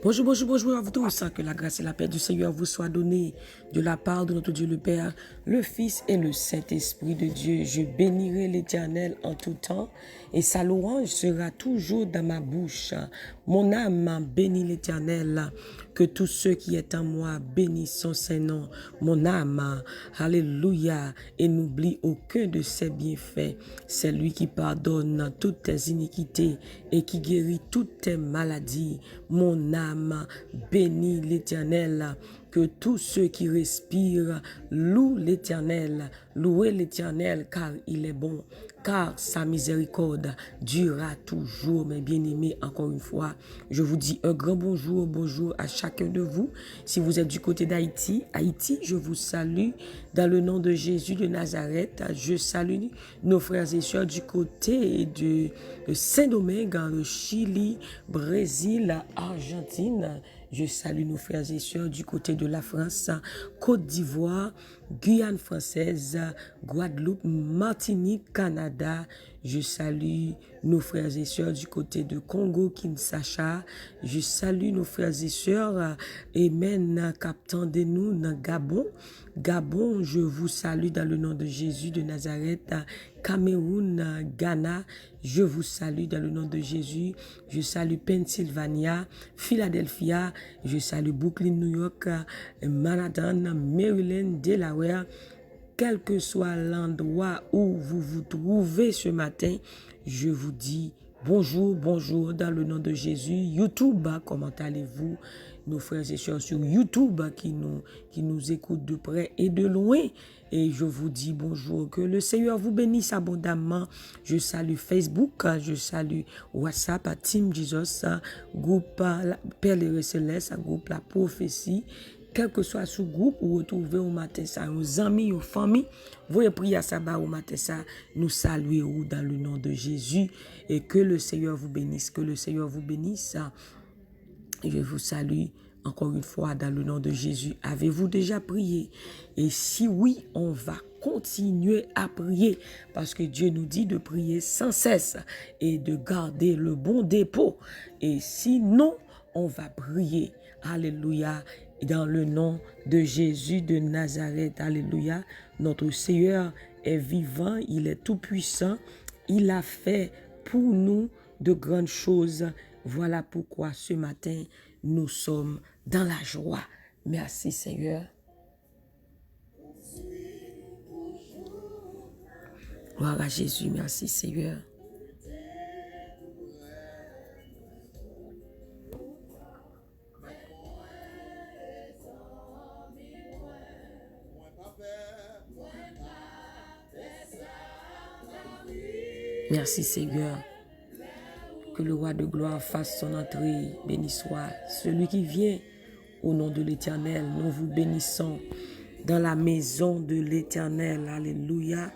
Bonjour, bonjour, bonjour à vous tous. Que la grâce et la paix du Seigneur vous soient données de la part de notre Dieu le Père, le Fils et le Saint-Esprit de Dieu. Je bénirai l'Éternel en tout temps et sa louange sera toujours dans ma bouche. Mon âme bénit l'Éternel. Que tous ceux qui est en moi bénissent son Saint-Nom. Mon âme, alléluia, et n'oublie aucun de ses bienfaits. C'est lui qui pardonne toutes tes iniquités et qui guérit toutes tes maladies. Mon âme bénit l'Éternel. Que tous ceux qui respirent louent l'Éternel. Louez l'Éternel car il est bon, car sa miséricorde durera toujours. Mes bien-aimés, encore une fois, je vous dis un grand bonjour, bonjour à chacun de vous. Si vous êtes du côté d'Haïti, je vous salue dans le nom de Jésus de Nazareth. Je salue nos frères et sœurs du côté de Saint-Domingue, le Chili, Brésil, Argentine. Je salue nos frères et sœurs du côté de la France, Côte d'Ivoire, Guyane française, Guadeloupe, Martinique, Canada. Je salue nos frères et sœurs du côté de Congo, Kinshasa. Je salue nos frères et sœurs, Amen, captant de nous dans Gabon. Gabon, je vous salue dans le nom de Jésus de Nazareth. Cameroun, Ghana, je vous salue dans le nom de Jésus. Je salue Pennsylvania, Philadelphia, je salue Brooklyn, New York, Manhattan, Maryland, Delaware. Quel que soit l'endroit où vous vous trouvez ce matin, je vous dis bonjour, bonjour dans le nom de Jésus. YouTube, comment allez-vous? Nos frères et sœurs sur YouTube qui nous écoutent de près et de loin. Et je vous dis bonjour, que le Seigneur vous bénisse abondamment. Je salue Facebook, je salue WhatsApp, Team Jesus, groupe Père et Céleste, groupe La Prophétie. Quel que soit ce groupe, vous retrouvez au matin ça, aux amis, aux familles, vous priez à sabbat au matin ça, nous saluons dans le nom de Jésus et que le Seigneur vous bénisse, que le Seigneur vous bénisse. Je vous salue encore une fois dans le nom de Jésus. Avez-vous déjà prié? Et si oui, on va continuer à prier parce que Dieu nous dit de prier sans cesse et de garder le bon dépôt. Et sinon, on va prier. Alléluia. Dans le nom de Jésus de Nazareth. Alléluia. Notre Seigneur est vivant. Il est tout puissant. Il a fait pour nous de grandes choses. Voilà pourquoi ce matin, nous sommes dans la joie. Merci Seigneur. Gloire à Jésus. Merci Seigneur. Merci Seigneur. Que le roi de gloire fasse son entrée. Béni soit celui qui vient au nom de l'Éternel. Nous vous bénissons dans la maison de l'Éternel. Alléluia.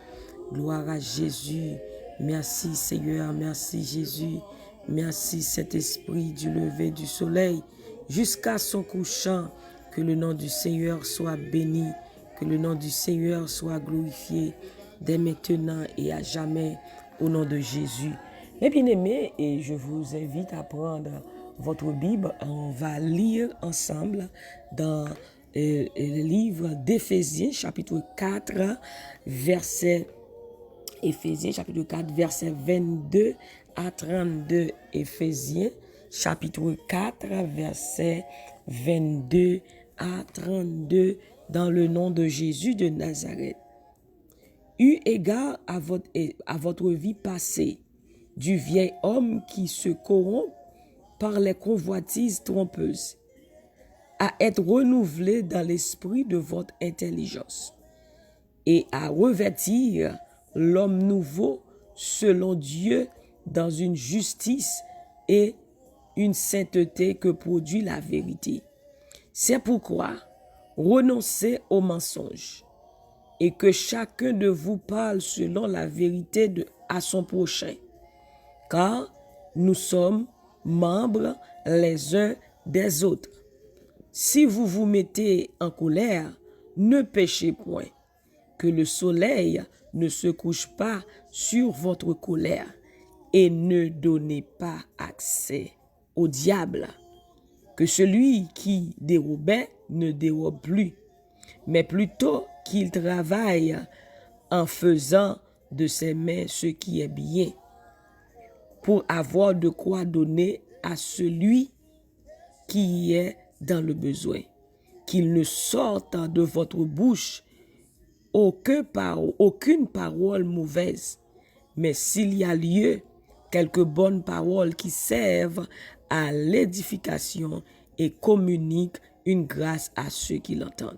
Gloire à Jésus. Merci Seigneur. Merci Jésus. Merci Saint-Esprit du lever du soleil jusqu'à son couchant. Que le nom du Seigneur soit béni. Que le nom du Seigneur soit glorifié dès maintenant et à jamais au nom de Jésus. Mes bien-aimés, et je vous invite à prendre votre Bible. On va lire ensemble dans le livre d'Éphésiens, chapitre 4, verset 22 à 32. Éphésiens, chapitre 4, verset 22 à 32, dans le nom de Jésus de Nazareth. Eu égard à votre vie passée, du vieil homme qui se corrompt par les convoitises trompeuses, à être renouvelé dans l'esprit de votre intelligence et à revêtir l'homme nouveau selon Dieu dans une justice et une sainteté que produit la vérité. C'est pourquoi renoncez aux mensonges et que chacun de vous parle selon la vérité à son prochain. Car nous sommes membres les uns des autres. Si vous vous mettez en colère, ne péchez point. Que le soleil ne se couche pas sur votre colère et ne donnez pas accès au diable. que celui qui dérobait ne dérobe plus, mais plutôt qu'il travaille en faisant de ses mains ce qui est bien, pour avoir de quoi donner à celui qui est dans le besoin. Qu'il ne sorte de votre bouche aucune parole mauvaise, mais s'il y a lieu, quelques bonnes paroles qui servent à l'édification et communiquent une grâce à ceux qui l'entendent.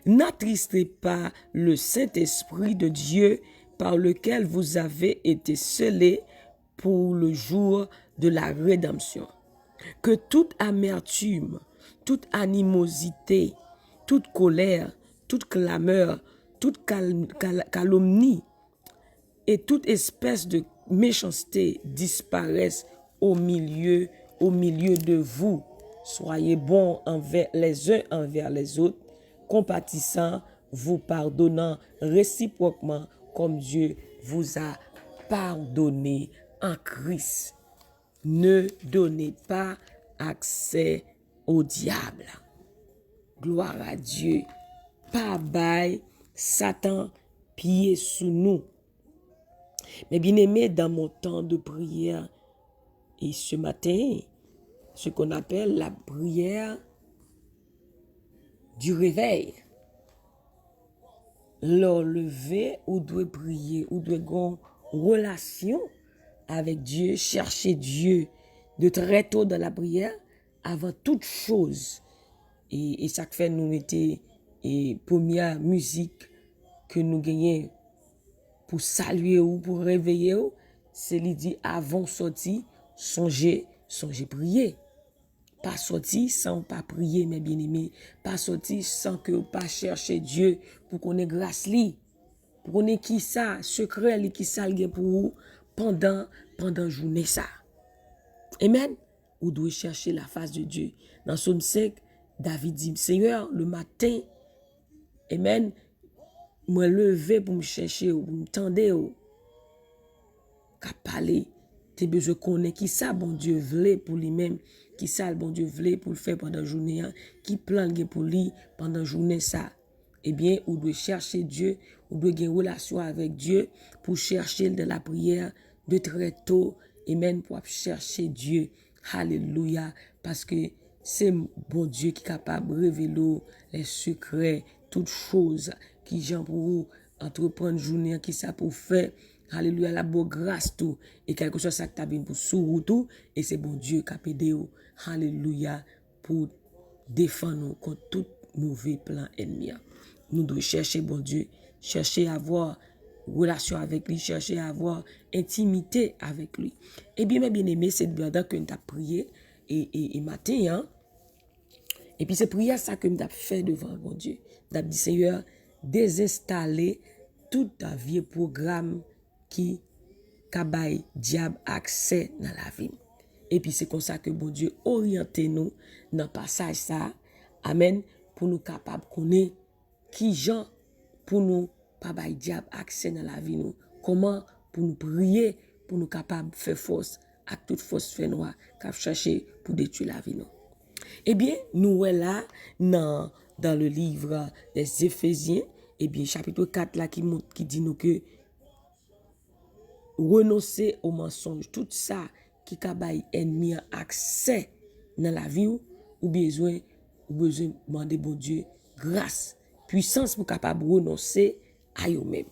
N'attristez pas le Saint-Esprit de Dieu par lequel vous avez été scellés pour le jour de la rédemption. Que toute amertume, toute animosité, toute colère, toute clameur, toute calomnie et toute espèce de méchanceté disparaissent au milieu de vous. Soyez bons les uns envers les autres, compatissants, vous pardonnant réciproquement comme Dieu vous a pardonné en Christ. Ne donnez pas accès au diable. Gloire à Dieu. Pas bail Satan pied sous nous. Mais bien aimé, dans mon temps de prière, et ce matin, ce qu'on appelle la prière du réveil. Leur lever, ou doit prier, ou doit avoir une relation avec Dieu, chercher Dieu de très tôt dans la prière, avant toute chose. Et ça fait nous était et première musique que nous gagnons pour saluer ou pour réveiller, c'est l'idée avant sorti, songez prier. Pas sorti sans pas prier, mes bien-aimés. Pas sorti sans que vous pas chercher Dieu pour qu'on ait grâce li. Pour qu'on ait qui ça, secret li qui ça pour vous pendant journée ça. Amen. Vous devez chercher la face de Dieu. Dans Psaume 5, David dit, Seigneur, le matin, amen, moi lever pour me chercher, pour me tendre, qu'à parler. Tu as besoin de connaître qui ça, bon Dieu, voulait pour lui-même, qui ça, bon Dieu, voulait pour le faire pendant la journée, qui plan pour lui pendant la journée ça. Eh bien, on doit chercher Dieu, on doit avoir une relation avec Dieu pour chercher de la prière de très tôt, et même pour chercher Dieu. Alléluia, parce que c'est bon Dieu qui est capable de révéler les secrets, toutes choses qui j'ai pour vous entreprendre une journée, qui ça pour faire. Alléluia, la bonne grâce tout. Et quelque chose ça que tu as bien pour sourire tout. Et c'est bon Dieu qui a aidé. Alléluia, pour défendre nous contre tout mauvais plan ennemi. Nous devons chercher bon Dieu, chercher à avoir relation avec lui, chercher à avoir intimité avec lui. Et bien, mes bien-aimés, c'est pendant que nous avons prié et matin, hein? Et puis c'est prière ça que nous avons fait devant mon Dieu. Nous avons dit, Seigneur, désinstaller tout un vieux programme qui kabay diable accès dans la vie. Et puis c'est comme ça que bon Dieu oriente nous dans le passage ça. Amen. Pour nous capables de connaître qui gens pour nous pas bay diable accès dans la vie nous. Comment pour nous prier pour nous capables de faire force à toute force fait noire qu'a chercher pour détruire la vie nous. Eh bien, nous sommes là dans le livre des Éphésiens, eh bien chapitre 4 là qui dit nous que renoncer au mensonge, tout ça qui kabay ennemi accès dans la vie ou besoin demander bon Dieu grâce, puissance pour capable renoncer à eux-mêmes.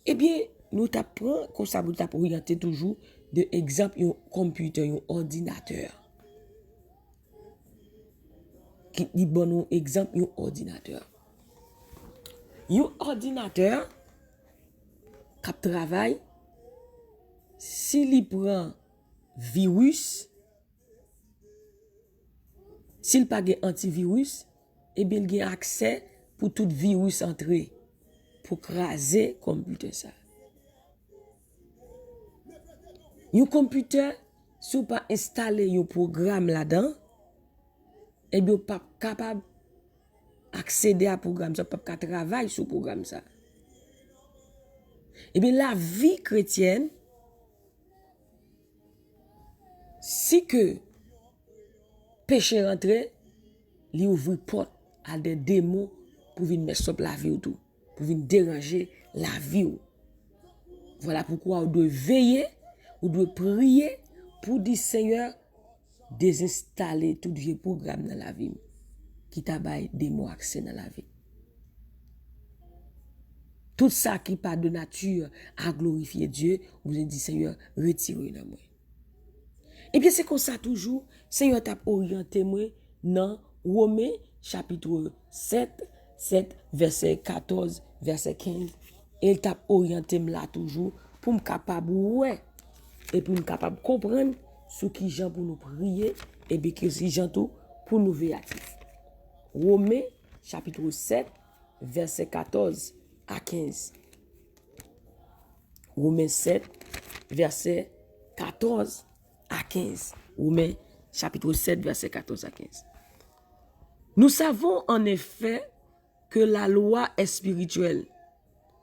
Eh bien, nous t'apprenons comme ça vous orienter toujours de exemple un computer, un ordinateur. Qui dit bon exemple un ordinateur. Un ordinateur qui travaille, s'il prend virus, s'il pas de antivirus, eh bien il a accès pour tout virus entrer pour craser le computer ça. Un computer, si vous pas installer un programme là-dedans, eh bien pas capable accéder à programme ça, pas travailler sur programme ça. Eh bien, la vie chrétienne, si que péché rentré, il ouvre porte à des démons pour venir mettre sur la vie ou tout, pour venir déranger la vie ou. Voilà pourquoi on doit veiller, on doit prier pour dire Seigneur, désinstaller tout vieux programme dans la vie qui t'a baillé des mots accès dans la vie. Tout ça qui pas de nature à glorifier Dieu, vous avez dit Seigneur, retirez dans moi. Et bien c'est comme ça toujours, Seigneur t'a orienté moi dans Romains chapitre 7, verset 14, verset 15. Et il t'a orienté là toujours pour me capable ouais et pour me capable comprendre ce qui Jean pour nous prier et bien que si Jean tout pour nous veiller. Romains chapitre 7 verset 14 à 15. Romains 7 verset 14 à 15. Romains chapitre 7 verset 14 à 15. Nous savons en effet que la loi est spirituelle,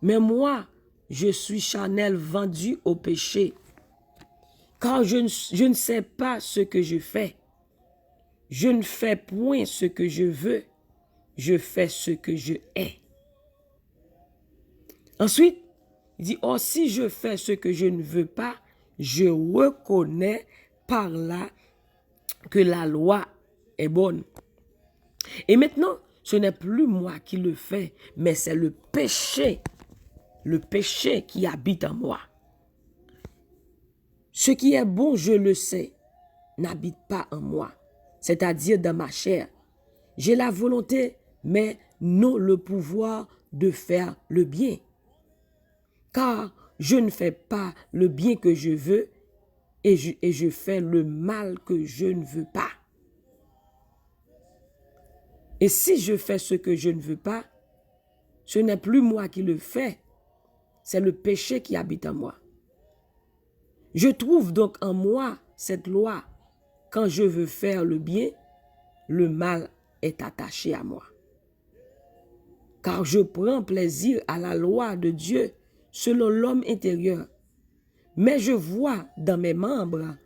mais moi, je suis charnel, vendu au péché, car je ne sais pas ce que je fais. Je ne fais point ce que je veux, je fais ce que je hais. Ensuite, il dit, oh, si je fais ce que je ne veux pas, je reconnais par là que la loi est bonne. Et maintenant, ce n'est plus moi qui le fais, mais c'est le péché qui habite en moi. Ce qui est bon, je le sais, n'habite pas en moi, c'est-à-dire dans ma chair. J'ai la volonté, mais non le pouvoir de faire le bien. Car je ne fais pas le bien que je veux et je fais le mal que je ne veux pas. Et si je fais ce que je ne veux pas, ce n'est plus moi qui le fais, c'est le péché qui habite en moi. Je trouve donc en moi cette loi. Quand je veux faire le bien, le mal est attaché à moi. Car je prends plaisir à la loi de Dieu selon l'homme intérieur. Mais je vois dans mes membres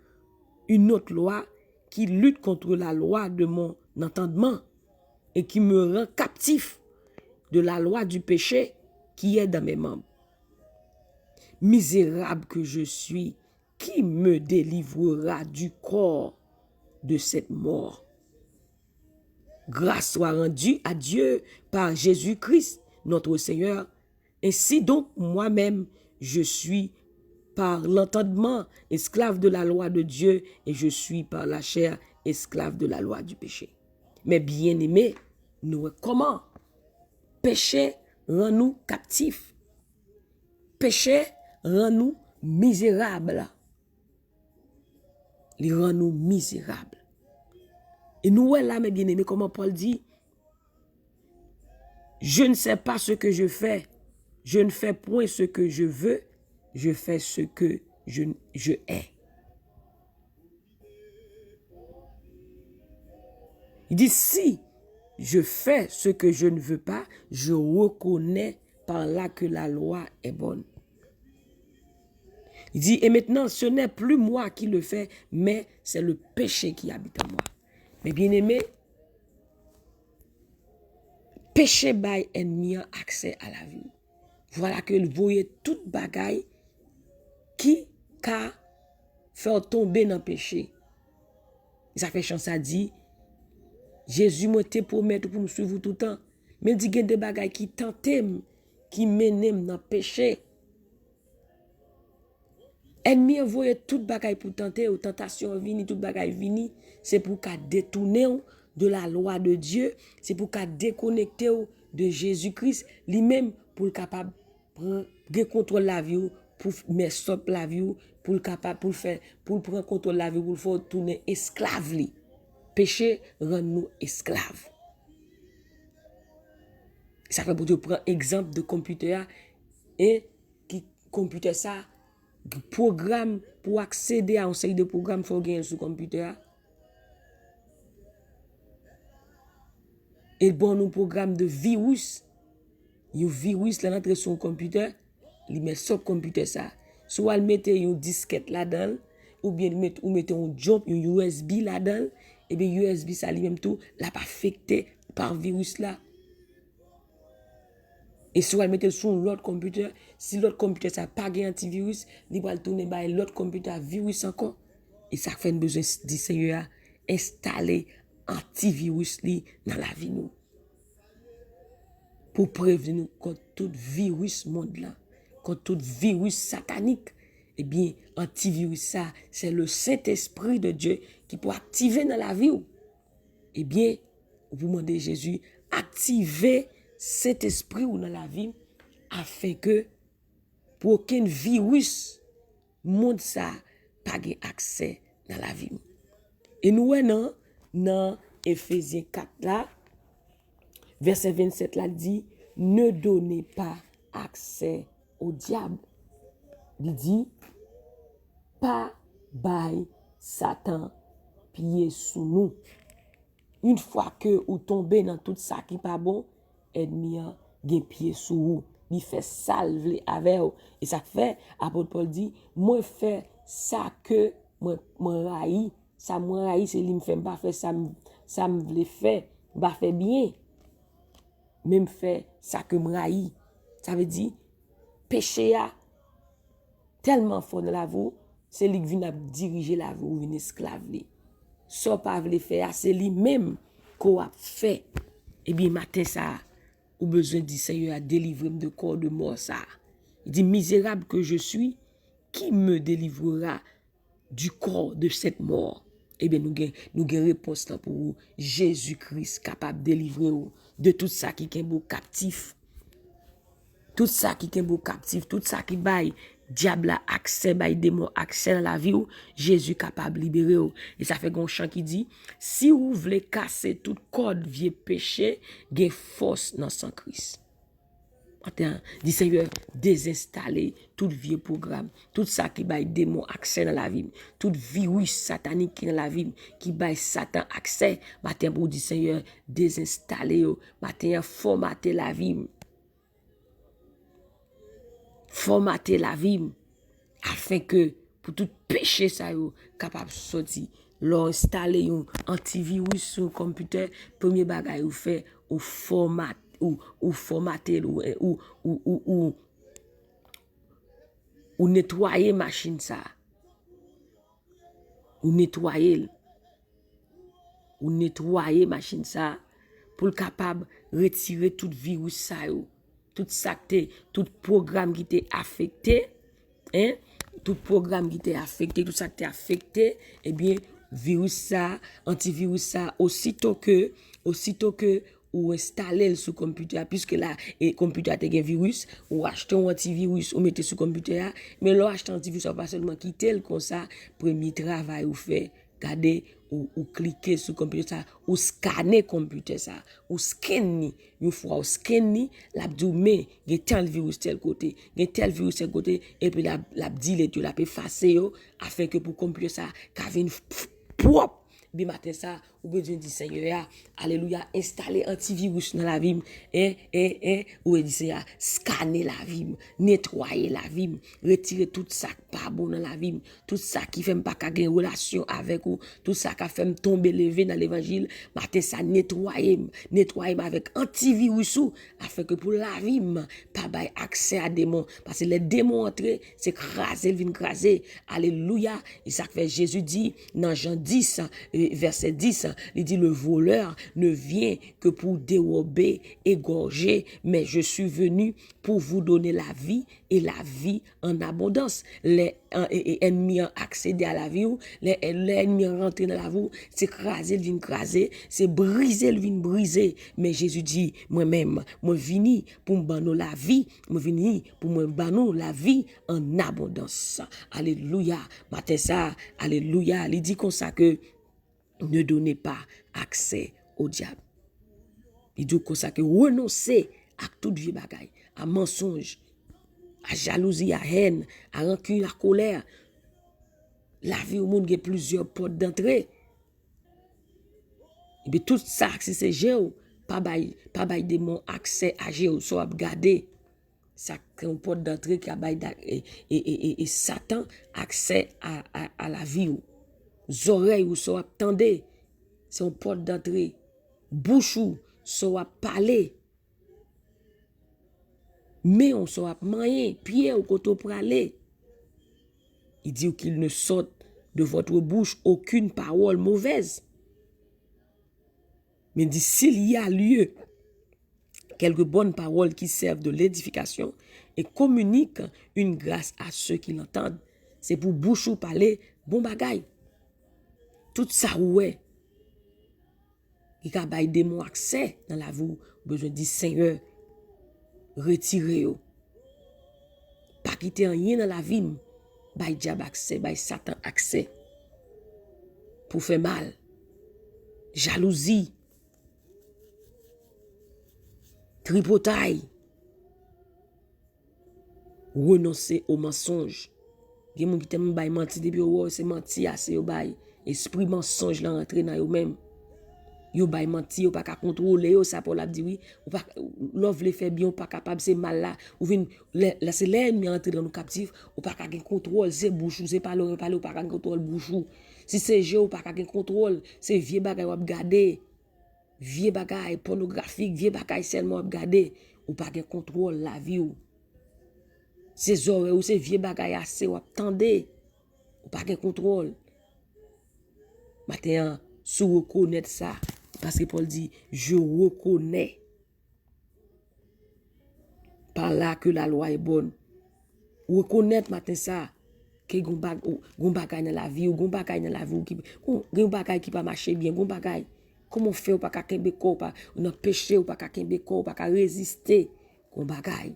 une autre loi qui lutte contre la loi de mon entendement et qui me rend captif de la loi du péché qui est dans mes membres. Misérable que je suis, qui me délivrera du corps de cette mort? Grâce soit rendue à Dieu par Jésus-Christ, notre Seigneur. Ainsi donc, moi-même, je suis par l'entendement esclave de la loi de Dieu et je suis par la chair esclave de la loi du péché. Mais bien-aimés, nous, comment? Péché rend nous captifs. Péché rend nous misérables. Il rend nous misérables. Et nous, là, mes bien-aimés, comment Paul dit, je ne sais pas ce que je fais. Je ne fais point ce que je veux. Je fais ce que je hais. Il dit, si je fais ce que je ne veux pas, je reconnais par là que la loi est bonne. Il dit, et maintenant, ce n'est plus moi qui le fais, mais c'est le péché qui habite en moi. Mais bien aimé, péché bail ennemi accès à la vie. Voilà que vous voyez toute bagaille qui a fait tomber dans le péché. Ça fait chance à dire, Jésus m'a te promettre pour me suivre tout le temps. Mais il dit qu'il y a des bagailles qui tentent, qui mènent dans le péché. Ennemi envoie toute bagaille pour tenter, ou tentation vini, toute bagaille vini, c'est pour qu'à détourner de la loi de Dieu, c'est pour qu'à déconnecter de Jésus-Christ, lui-même pour le capable prendre contrôle la vie, pour mettre stop la vie, pour le capable pour faire, pour prendre contrôle la vie, pour le faire tourner esclave li. Péché rend nous esclaves. Ça fait pour te prendre exemple de computer et qui computer ça programme pour accéder à une série de programmes faut gagner sur computer. Et bon nous programme de virus. Un virus là entre sur computer, il met sur computer ça. Soit il mette une disquette là-dedans ou bien ou mettez un jump, un USB là-dedans, et bien USB ça lui-même tout, l'a pas affecté par virus là. Et si vous mettez sur l'autre computer, si l'autre computer ça pas un antivirus, il va tourner par l'autre computer virus encore. Et ça fait besoin du Seigneur installer antivirus li dans la vie nous. Pour prévenir nous contre tout virus monde là, contre tout virus satanique. Eh bien, antivirus ça, c'est le Saint-Esprit de Dieu qui peut activer dans la vie. Eh bien, vous demandez Jésus, activez cet esprit ou dans la vie afin que pour aucun virus monde ça pas accès dans la vie. Et nous dans Éphésiens 4 là verset 27 là dit ne donnez pas accès au diable. Il dit pas bail Satan pied sous nous. Une fois que vous tombez dans tout ça qui pas bon, ennemi a gen pied sous vous. Il fait salve avec vous. Et ça fait, apôtre Paul dit, moi fait ça que moi raï, ça moi raï, c'est lui me fait pas faire ça me vle faire, pas faire bien. Même fait ça que me raï. Ça veut dire péché a tellement fort dans la vie, c'est lui qui vient diriger la vie ou une esclave li. Ça pas vle faire, c'est lui même qu'on a fait. Et bien matin ça ou besoin du Seigneur à délivrer de corps de mort ça. Il dit misérable que je suis, qui me délivrera du corps de cette mort? Eh bien nous avons réponse là pour vous. Jésus-Christ capable de délivrer vous de tout ça qui est beau captif. Tout ça qui est beau captif, tout ça qui baille diable a accès, baille démon accès dans la vie ou Jésus capable de libérer ou. Et ça fait un chant qui dit si vous voulez casser toute corde vieux péché, gain force dans son Christ. Attends, dit Seigneur désinstaller tout vieux programme, tout ça qui baille démon accès dans la vie, tout virus satanique qui dans la vie qui baille Satan accès, matin pour dit Seigneur désinstaller, matin formater la vie. Formater la vie afin que pour tout péché ça yo capable sortir leur installer un antivirus sur computer premier bagage ou fait ou format ou formater ou nettoyer machine ça ou nettoyer machine ça pour capable retirer tout virus ça yo. Tout ça tout programme qui était affecté, hein, tout programme qui était affecté, tout ça qui était affecté, eh bien, virus ça, antivirus ça, aussitôt que ou installer sur computer, puisque là, et computer a un virus, ou acheter un antivirus, ou mettez sur computer, mais là, acheter un antivirus, pas seulement quitter le comme ça, premier travail ou fait, regardez, ou cliquer sur computer ça, ou scanner computer ça, ou scanner, une fois ou scanner, l'abdomen, il y a tel virus tel côté, il y a tel virus tel côté, et puis l'abdile, tu l'as effacer, afin que pour computer ça, qu'il vienne propre. Bi matin ça ou besoin du Seigneur alléluia installer antivirus dans la vie ou dit Seigneur scanner la vie nettoyer la vie retirer tout ça pas bon dans la vie tout ça qui fait pas gagner relation avec ou tout ça qui fait me tomber lever dans l'évangile matin ça nettoyer avec antivirus afin que pour la vie pas bail accès à démons parce que les démons entrer c'est craser vinn craser alléluia et ça fait Jésus dit dans Jean 10 verset 10, il dit le voleur ne vient que pour dérober, égorger, mais je suis venu pour vous donner la vie et la vie en abondance. Les ennemis ont accédé à la vie, les ennemis ont rentré dans la vie, c'est craser, vient craser, c'est briser, vient briser. Mais Jésus dit, moi-même, moi vini pour me donner la vie, moi vini pour me donner la vie en abondance. Alléluia. Matin ça, alléluia. Il dit comme ça que ne donnez pas accès au diable. Il dit comme ça que renoncer à tout vieux bagaille, à mensonge, à jalousie, à haine, à rancune, à colère. La vie au monde a plusieurs portes d'entrée. Et bien tout ça, c'est géo, pas bail démon accès à géo, soit garder. Ça c'est une porte d'entrée qui a et Satan accès à la vie ou. Oreilles ou so attendez. C'est une porte d'entrée. Bouche ou so parler. Mais on so manger, pied ou koto pour aller. Il dit qu'il ne sorte de votre bouche aucune parole mauvaise. Mais dit s'il y a lieu quelques bonnes paroles qui servent de l'édification et communiquent une grâce à ceux qui l'entendent, c'est pour bouche ou parler bon bagaille. Tout ça ouais. Il a bail démon accès dans la vie, besoin du Seigneur retirez vous. Pas quitter rien dans la vie, bail diable accès, bail Satan accès pour faire mal. Jalousie, tripotaille, renoncer au mensonge. Il y a des gens qui t'aiment bail mentir depuis c'est mentir assez au bail. Esprit mensonge là rentré dans eux même. Yo bay menti, yo pas capable contrôler, yo ça pour la dit oui, ou pas l'offre les fait bien, ou pas capable c'est mal là, ou vinn là c'est l'ennemi entrer dans nos captifs, ou pas capable contrôle, c'est bouchou, c'est pas l'on parler ou pas capable contrôle bouchou. Si c'est jeu ou pas capable contrôle, c'est vieux bagay ou regarder. Vieux bagay pornographique, vieux bagay seulement regarder, ou pas capable contrôle la vie ou. C'est oreilles ou c'est vieux bagay assez ou attendez, ou pas capable contrôle. Maintenant, si vous reconnaissez ça, parce que Paul dit, je reconnais par là que la loi est bonne. Reconnaître matin ça, que gon bagay dans la vie, ou gon bagay dans la vie, gon bagay qui pas marcher bien, gon bagay. Comment faire ou pas kembe ko, pas on péché ou pas kembe ko, pas résister, gon bagay.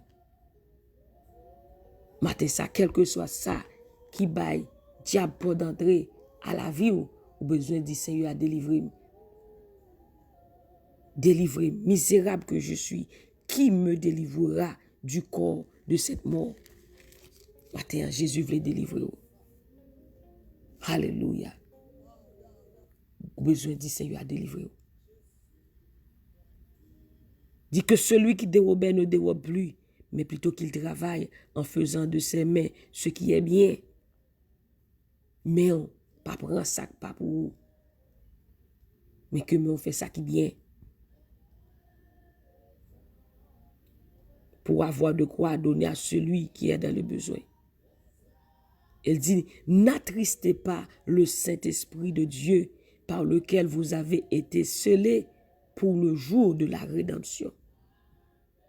Matin ça, quel que soit ça, qui bail diable pour d'entrer à la vie ou besoin du Seigneur à délivrer. Délivré, misérable que je suis, qui me délivrera du corps de cette mort? Matin, Jésus voulait délivrer. Alléluia. Besoin du Seigneur à délivrer. Dit que celui qui dérobait ne dérobe plus, mais plutôt qu'il travaille en faisant de ses mains ce qui est bien. Mais on pas prendre ça pas pour vous. Mais que on fait ça qui est bien. Pour avoir de quoi donner à celui qui est dans le besoin. Elle dit, n'attristez pas le Saint-Esprit de Dieu par lequel vous avez été scellés pour le jour de la rédemption.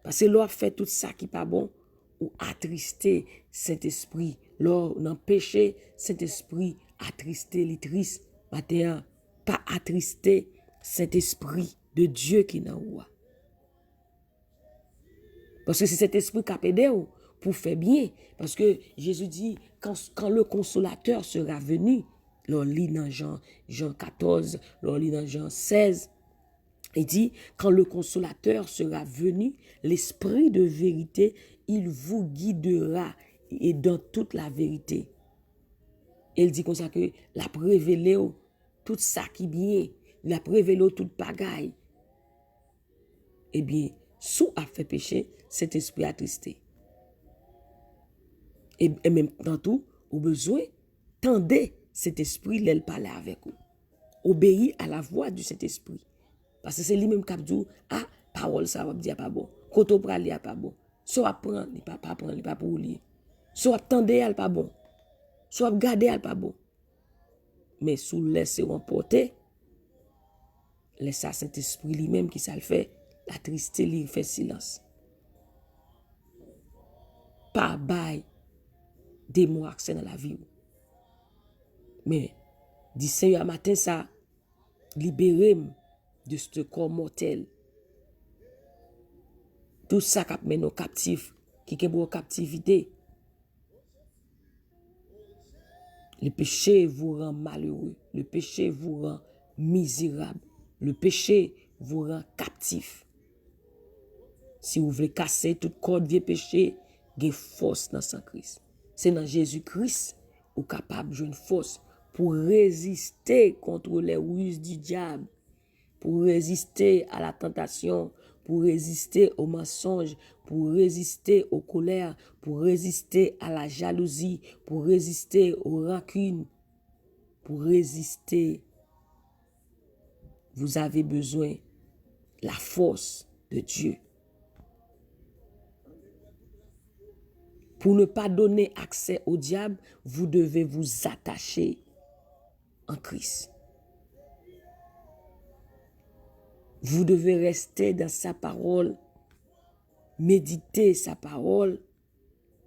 Parce que l'on fait tout ça qui n'est pas bon, ou attrister Saint-Esprit. L'on n'a péché, Saint-Esprit attrister les tristes. Maintenant, pas attrister Saint-Esprit de Dieu qui n'a pas. Parce que c'est cet esprit qui a aidé pour faire bien. Parce que Jésus dit, quand le consolateur sera venu, l'on lit dans Jean 14, l'on lit dans Jean 16, il dit, quand le consolateur sera venu, l'esprit de vérité, il vous guidera et dans toute la vérité. Il dit comme ça que la révélé tout ça qui bien, la révélé toute bagaille. Eh bien, sous a fait péché, cet esprit attristé. Et même dans tout, au besoin, tendez cet esprit, l'elle parler avec vous. Obéis à la voix de cet esprit. Parce que c'est lui-même qui a dit, ah, parole ça va dire pas bon. Quand on parle, pas bon. Soit apprendre, il pas prendre, il pas pour lire. Soit attendre, il pas bon. Soit garder, il pas bon. Mais sous laisser emporter, laisse à cet esprit lui-même qui ça le fait, la tristesse, il fait silence. Pas bail des mots accès dans la vie. Mais, dit Seigneur, matin ça, libérez-moi de ce corps mortel. Tout ça qui mène nos captifs, qui est en captivité. Le péché vous rend malheureux. Le péché vous rend misérable. Le péché vous rend captif. Si vous voulez casser toute corde vieux péché, il y a force dans Saint Christ. C'est dans Jésus-Christ ou capable de jouer une force pour résister contre les ruses du diable, pour résister à la tentation, pour résister aux mensonges, pour résister aux colères, pour résister à la jalousie, pour résister aux rancunes, pour résister. Vous avez besoin de la force de Dieu. Pour ne pas donner accès au diable, vous devez vous attacher en Christ. Vous devez rester dans sa parole, méditer sa parole.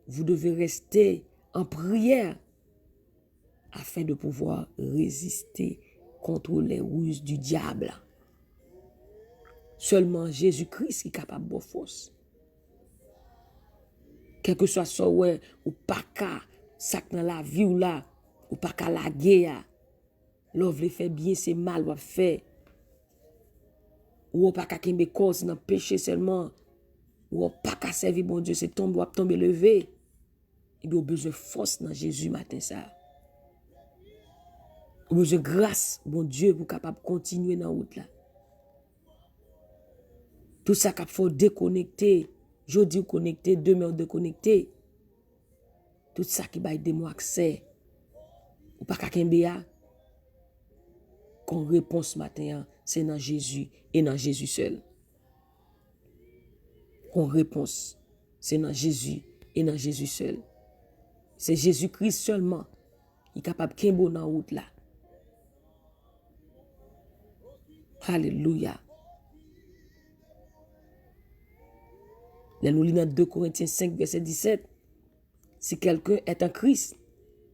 Vous devez rester en prière afin de pouvoir résister contre les ruses du diable. Seulement Jésus-Christ est capable de force. Quel que soit ça, ouais, ou pas qu'à sac dans la vie ou là, ou pas qu'à la guerre. L'ouvre fait bien, c'est mal, ou fait. Ou pas qu'à kembe cause dans péché seulement. Ou pas qu'à servir bon Dieu, c'est tomber ou tomber levé. Il a besoin de force dans Jésus matin ça. Il a besoin de grâce, bon Dieu, pour capable continuer dans la route là. Tout ça qu'il faut déconnecter. Jeudi connecté, demain déconnecté. Tout ça qui va aider moi accès. Ou pas qu'à kembe qu'on réponse matin, c'est dans Jésus et dans Jésus seul. Qu'on réponse, c'est dans Jésus et dans Jésus seul. C'est Jésus-Christ seulement qui est capable de kembe dans la route là. Alléluia. Là, nous lisons dans 2 Corinthiens 5, verset 17. Si quelqu'un est en Christ,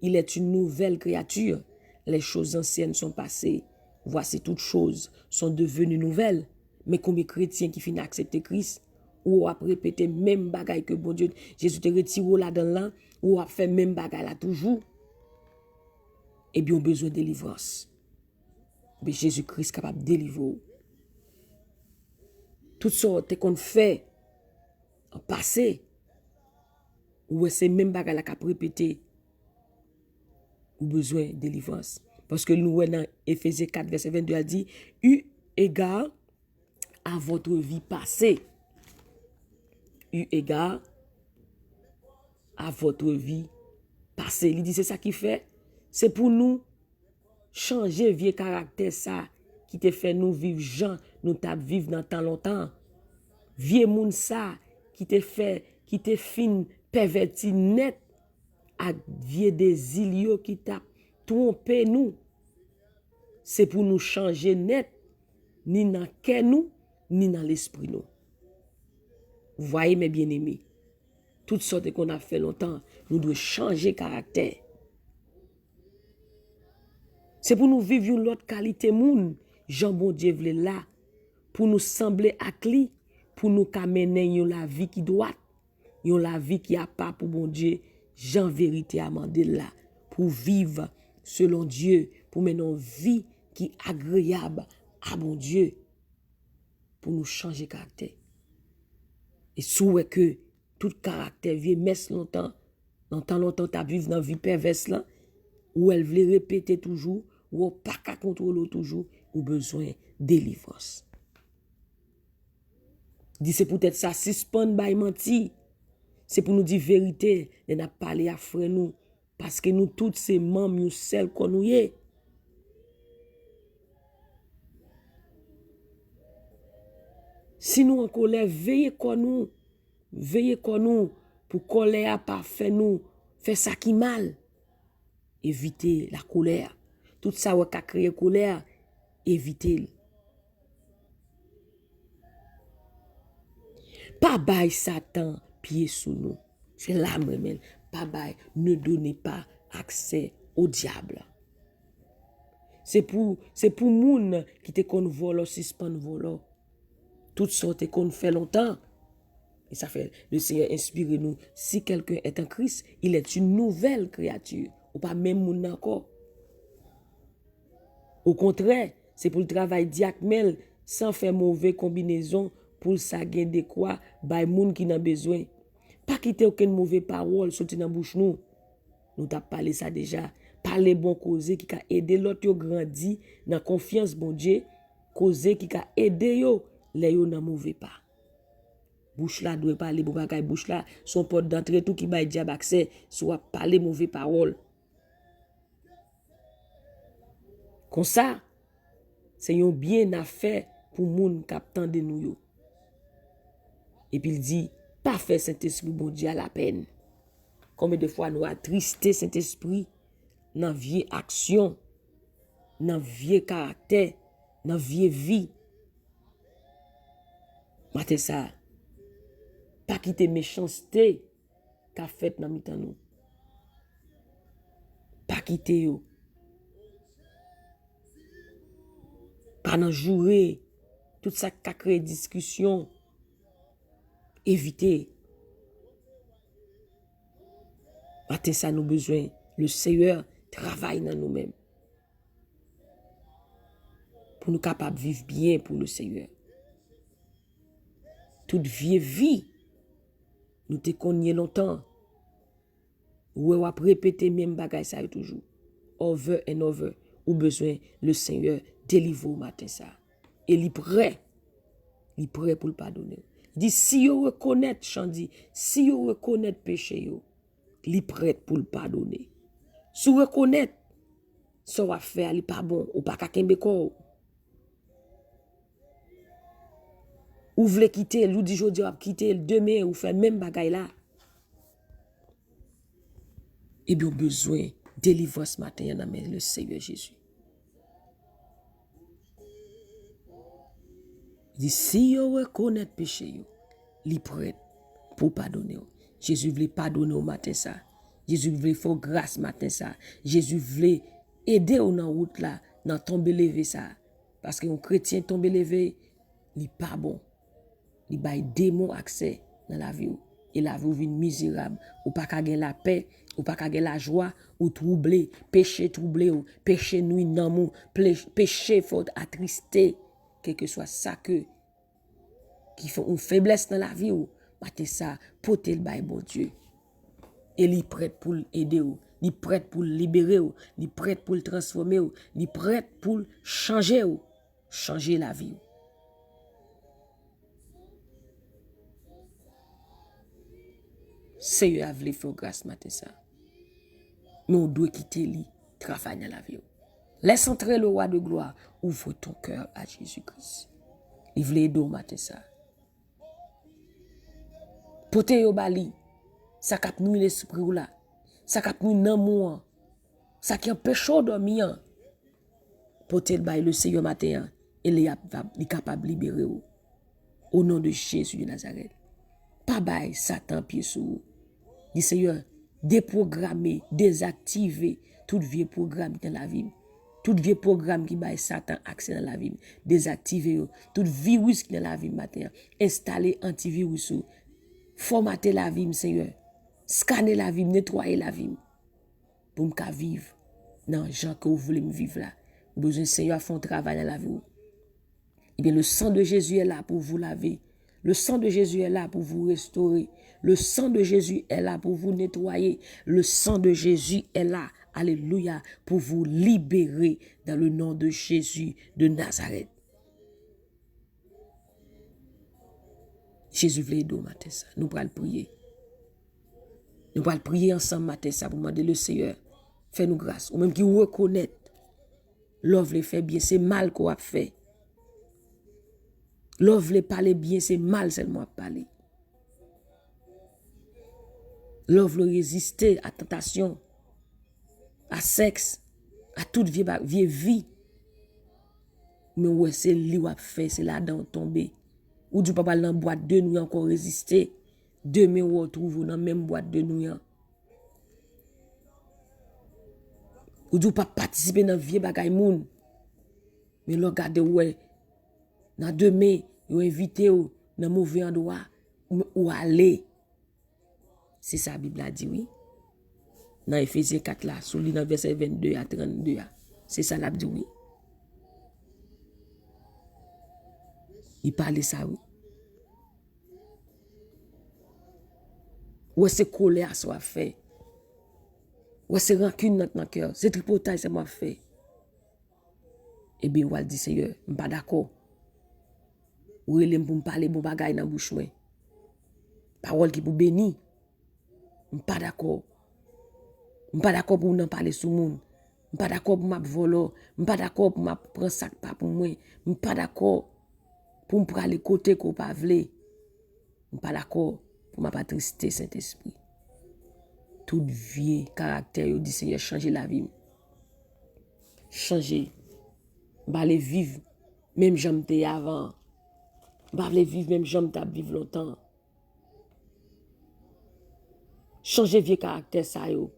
il est une nouvelle créature. Les choses anciennes sont passées. Voici toutes choses sont devenues nouvelles. Mais combien de chrétiens qui finissent accepter Christ, ou a répété même bagaille que bon Dieu, Jésus te retire là-dedans là, ou a fait même bagaille là toujours, eh bien, on a besoin de délivrance. Mais Jésus-Christ est capable de délivrer. Toutes sortes qu'on fait en passé, ou c'est même bagaille là qu'a répété, ou besoin de délivrance. Parce que nous, dans Éphésiens 4, verset 22, elle dit, eu égard à votre vie passée. Eu égard à votre vie passée. Il dit, c'est ça qui fait. C'est pour nous changer vieux caractère ça qui te fait nous vivre gens, nous t'a vivre dans tant longtemps. Vieux moun ça qui te fait, qui te fin perverti net à vieux des ilio qui t'a trompé nous. C'est pour nous changer net, ni dans le cœur nous, ni dans l'esprit nous. Vous voyez mes bien-aimés, toutes sortes qu'on a fait longtemps, nous devons changer caractère. C'est pour nous vivre une autre qualité moun, Jean bon Dieu vle là, pour nous sembler avec lui, pour nous mener la vie qui doit, la vie qui a pas pour bon Dieu, Jean vérité amandé là, pour vivre selon Dieu, pour mener une vie qui est agréable à bon Dieu, pour nous changer caractère. Et souhait que tout caractère vieux messe longtemps t'as vivre dans la vie perverse là, où elle veut répéter toujours, ou pas qu'à contrôler toujours, ou besoin de délivrance. Dit c'est peut-être ça, suspend by menti. C'est pour nous dire vérité, et n'a parlé à frère nous, parce que nous toutes ces membres, nous celles qu'on nous est. Si nous en colère, veillez comme nous, pour colère pas faire nous, faire ça qui mal. Évitez la colère. Tout ça qui a créé colère, évitez-le. Pas bail Satan pied sous nous. C'est là même. Pas bail, ne donnez pas accès au diable. C'est pour moun qui te kon volo, suspend volo. Toutes sortes qu'on fait longtemps. Et ça fait, le Seigneur inspire nous. Si quelqu'un est en Christ, il est une nouvelle créature. Ou pas même moun encore. Au contraire, c'est pour le travail diacmel, sans faire mauvaise combinaison, pour ça gagner de quoi, by moun qui n'a besoin. Pas quitter aucune mauvaise parole, sortir dans bouche nous. Nous t'a parlé ça déjà. Parler bon causer qui a aidé l'autre yo grandi dans confiance bon Dieu, causer qui a aidé yo les yo dans mauvais pas. Bouche là doit parler bon bagay, bouche là son porte d'entrée tout qui bail diable accès, soit parler mauvais parole. Comme ça, c'est un bien à faire pour moun k'ap tande nou yo. Et puis il dit, pas faire Saint-Esprit bon Dieu à la peine. Combien de fois nous attristé Saint-Esprit dans vieille action, dans vieux caractère, dans vieille vie. Matin ça, pas quitter méchanceté qu'a fait dans mitan nous. Pas quitter yo. Pas nan jouer tout ça qu'a créé discussion. Éviter. Matin ça nous besoin. Le Seigneur travaille dans nous-mêmes. Pour nous capables de vivre bien pour le Seigneur. Toute vieille vie, nous te connaissons longtemps. Ou on répéter même bagay ça toujours. Over and over. Ou besoin le Seigneur délivre au matin ça. Et il est prêt. Il est prêt pour le pardonner. Il dit si vous reconnaît, Chandi, si vous reconnaît péché yo, il est prêt pour le pardonner. Si vous reconnaît ça va faire, il n'est pas bon, ou pas kakembe ko. Ou voulez quitter, ou dit jodi ou quitter demain ou faire même bagay là. Et bien besoin délivrance ce matin dans le Seigneur Jésus. Il dit si vous reconnaît péché yo, il est prêt pour pardonner. Jésus voulait pardonner au matin ça. Jésus voulait faire grâce matin ça. Jésus voulait aider au dans route là, dans tomber levé ça. Parce qu'un chrétien tomber levé, il n'est pas bon. Il a démon accès dans la vie. Et la vie vient misérable. Ou pas qu'à la paix, ou pas qu'à la joie, ou troublé, péché troublé, ou péché nuit dans mou, péché faute attristé, quel que soit ça que qui font une faiblesse dans la vie ou matin ça porter le bail bon Dieu. Et il est prêt pour l'aider ou, il est prêt pour le libérer ou, il est prêt pour le transformer ou, il est prêt pour changer ou, changer la vie. Seigneur a voulu faire grâce matin ça. Mais on doit quitter lui, travailler dans la vie. Laisse entrer le roi de gloire, ouvre ton cœur à Jésus-Christ. Il voulait aider au matin ça. Pote yo bali, ça kap nou l'esprit ou là, ça kap nou nan mou, ça qui empêche de dormir. Pote le Seigneur matin, il est capable de libérer ou. Au nom de Jésus de Nazareth. Pas bail Satan pied sous. Dit Seigneur, déprogrammer, désactiver tout vieux programme dans la vie. Tout vieux programme qui bail Satan accès dans la vie, désactiver tout virus qui dans la vie matin, installer antivirus, formater la vie Seigneur, scanner la vie, nettoyer la vie pour me vivre dans les gens que vous voulez me vivre là. Vous besoin Seigneur faire un travail dans la vie. Eh bien le sang de Jésus est là pour vous laver. Le sang de Jésus est là pour vous restaurer. Le sang de Jésus est là pour vous nettoyer. Le sang de Jésus est là, alléluia, pour vous libérer dans le nom de Jésus de Nazareth. Jésus voulait aider au matin ça. Nous allons prier. Nous allons prier ensemble matin ça pour demander le Seigneur, fais-nous grâce. Ou même qui reconnaît l'œuvre le fait bien, c'est mal qu'on a fait. L'œuvre le parler bien, c'est mal seulement à parler. L'œuvre le résister à tentation, à sexe, à toute vieille vie. Mais ouais, c'est lui qui a fait, c'est là-dedans tombé. Ou du papa dans boîte de nuit encore résister. Demain on retrouve dans même boîte de nuit. Ou du pas participer dans vieux bagay moun. Mais le regarde ouais dans demain yo invité ou dans mauvais endroit ou aller. C'est ça la Bible a dit oui. Dans Ephésiens 4 là, sous dans verset 22 à 32. C'est ça la Bible dit oui. Il parlait ça oui. Ou c'est colère soit fait. Ou c'est rancune dans notre cœur, c'est tripotage c'est moi fait. Et bien on dit Seigneur, je suis pas d'accord. Ou il pour me parler bon bagay dans bouche moi. Parole qui pour bénir. Pas d'accord. Pas d'accord pour n'en parler sous monde. Pas d'accord pour m'a voler. Pas d'accord pour m'a prendre sac pas pour moi. Pas d'accord pour me aller côté qu'on pas vle. Pas d'accord pour m'a pas tristesse Saint-Esprit. Tout vieux caractère dit Seigneur changer la vie. Changer. Ba aller vivre même j'aime avant. Ba aller vivre même j'aime t'a vivre longtemps. Changer vieux caractère ça yo.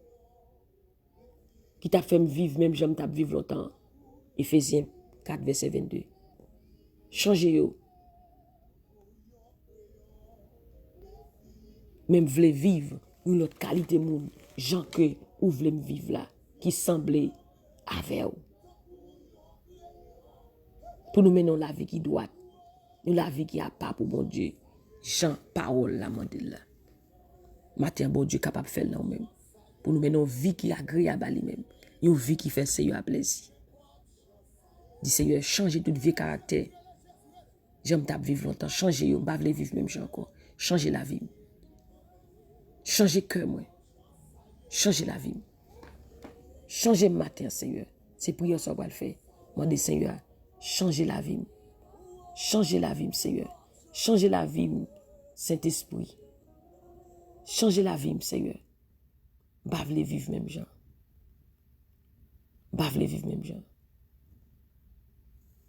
Qui t'a fait me vivre même j'aime t'a vivre longtemps. Éphésiens 4 verset 22. Changer yo. Même vle vivre une autre qualité monde, gens que ou vle me vivre là qui semblait avec vous. Pour nous mener la vie qui doit, nous la vie qui a pas pour bon Dieu. Jean parole la mandel là. Matin bon Dieu capable de faire là même. Pour nous mener une vie qui est agréable à lui-même, une vie qui fait Seigneur à plaisir. Dis Seigneur, changer toute vie caractère. J'aime t'a vivre longtemps, changer yo, pas vle vivre même gens encore. Changer la vie. Changer cœur moi. Changer la vie. Changer matin Seigneur. C'est prière ça va le faire. Moi dis Seigneur, changer la vie. Changer la vie Seigneur. Changer la vie Saint-Esprit. Changer la vie Seigneur. Pas vle vivre même gens. Pas vle vivre même gens.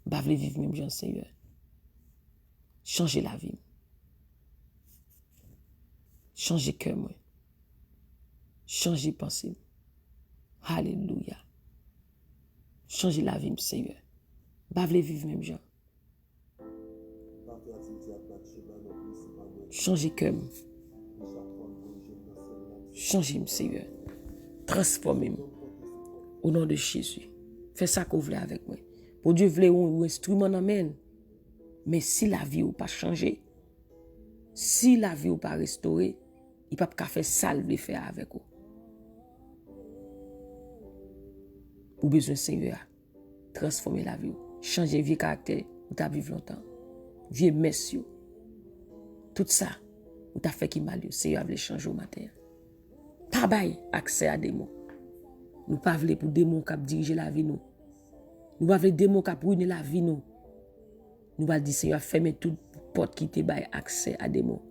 Pas vle vivre même gens Seigneur. Changer la vie. Changer cœur moi. Changer pensée. Alléluia. Changer la vie Seigneur. Pas vle vivre même gens. Changer cœur. Changer Seigneur. Transformez-moi. Au nom de Jésus. Fais ça que vous voulez avec moi. Pour Dieu voulait un instrument dans main. Mais si la vie ou pas changer, si la vie ou pas restaurer, il ne peut pas faire ça le faire avec vous. Ou besoin Seigneur transformer la vie, changer vieux caractère, ou ta vivre longtemps. Vieux messieurs. Tout ça, ou ta fait qui mal, Seigneur veut changer au matin. Pas bail accès à des mots. Nous pas voulons pour des mots qui diriger la vie nous. Nous pas voulons des mots qui ruiner la vie nous. Nous va dire Seigneur fermer toute porte qui te bail accès à des mots.